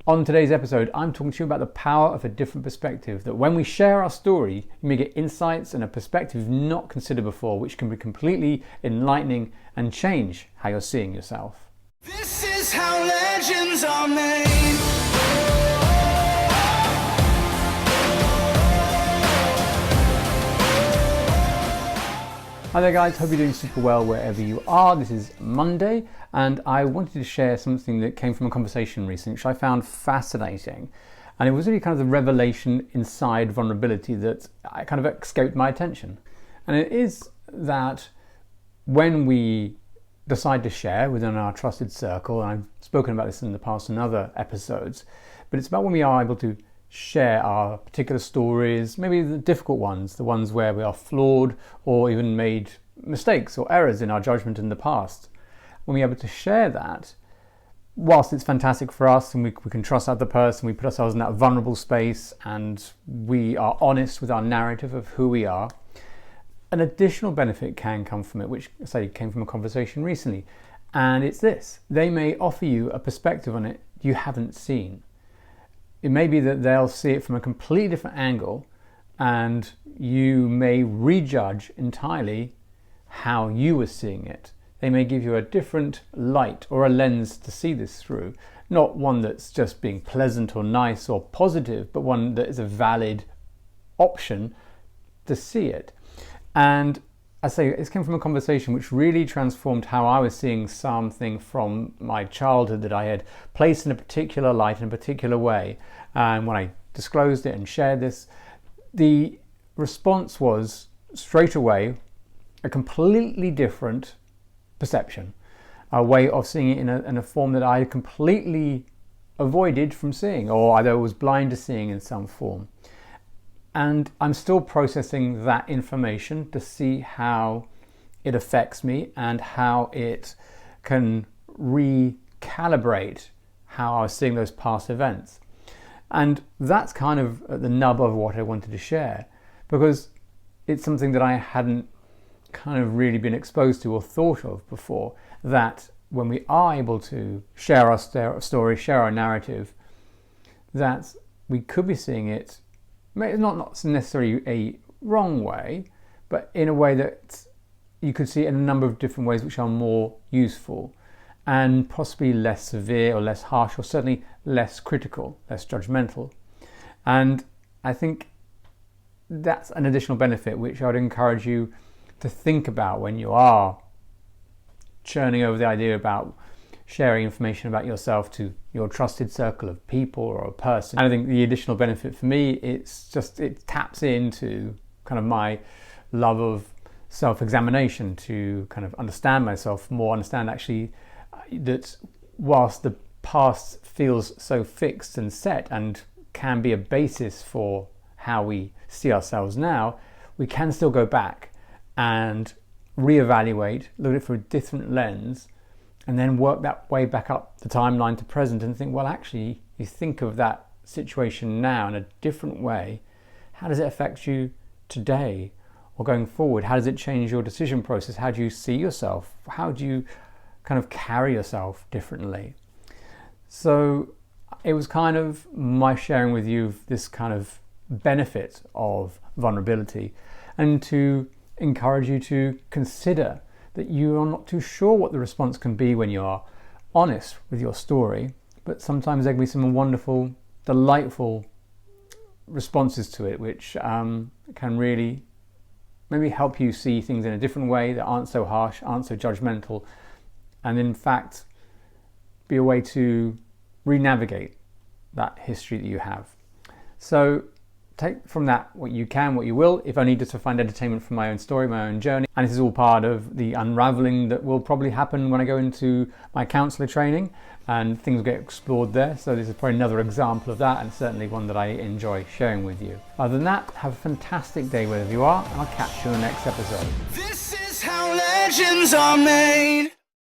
On today's episode, I'm talking to you about the power of a different perspective, that when we share our story, you may get insights and a perspective you've not considered before, which can be completely enlightening and change how you're seeing yourself. This is how legends are made. Hi there guys, hope you're doing super well wherever you are. This is Monday and I wanted to share something that came from a conversation recently which I found fascinating, and it was really kind of the revelation inside vulnerability that kind of escaped my attention. And it is that when we decide to share within our trusted circle, and I've spoken about this in the past in other episodes, but it's about when we are able to share our particular stories, maybe the difficult ones, the ones where we are flawed or even made mistakes or errors in our judgment in the past. When we're able to share that, whilst it's fantastic for us and we can trust the other person, we put ourselves in that vulnerable space and we are honest with our narrative of who we are, an additional benefit can come from it, which I say came from a conversation recently. And it's this: they may offer you a perspective on it you haven't seen. It may be that they'll see it from a completely different angle and you may rejudge entirely how you were seeing it. They may give you a different light or a lens to see this through, not one that's just being pleasant or nice or positive, but one that is a valid option to see it. And I say it came from a conversation which really transformed how I was seeing something from my childhood that I had placed in a particular light in a particular way. And when I disclosed it and shared this, the response was straight away a completely different perception, a way of seeing it in a form that I completely avoided from seeing, or either was blind to seeing in some form. And I'm still processing that information to see how it affects me and how it can recalibrate how I was seeing those past events. And that's kind of the nub of what I wanted to share, because it's something that I hadn't kind of really been exposed to or thought of before, that when we are able to share our story, share our narrative, that we could be seeing it not necessarily a wrong way, but in a way that you could see it in a number of different ways which are more useful and possibly less severe or less harsh, or certainly less critical, less judgmental. And I think that's an additional benefit which I would encourage you to think about when you are churning over the idea about sharing information about yourself to your trusted circle of people or a person. And I think the additional benefit for me, it taps into kind of my love of self-examination, to kind of understand myself more, understand actually that whilst the past feels so fixed and set and can be a basis for how we see ourselves now, we can still go back and reevaluate, look at it through a different lens, and then work that way back up the timeline to present and think, well, actually, you think of that situation now in a different way. How does it affect you today or going forward? How does it change your decision process? How do you see yourself? How do you kind of carry yourself differently? So it was kind of my sharing with you this kind of benefit of vulnerability, and to encourage you to consider that you are not too sure what the response can be when you are honest with your story, but sometimes there can be some wonderful, delightful responses to it, which can really maybe help you see things in a different way that aren't so harsh, aren't so judgmental, and in fact be a way to re-navigate that history that you have. So take from that what you can, what you will, if only just to find entertainment from my own story, my own journey. And this is all part of the unraveling that will probably happen when I go into my counsellor training, and things will get explored there. So this is probably another example of that, and certainly one that I enjoy sharing with you. Other than that, have a fantastic day wherever you are, and I'll catch you in the next episode. This is how legends are made.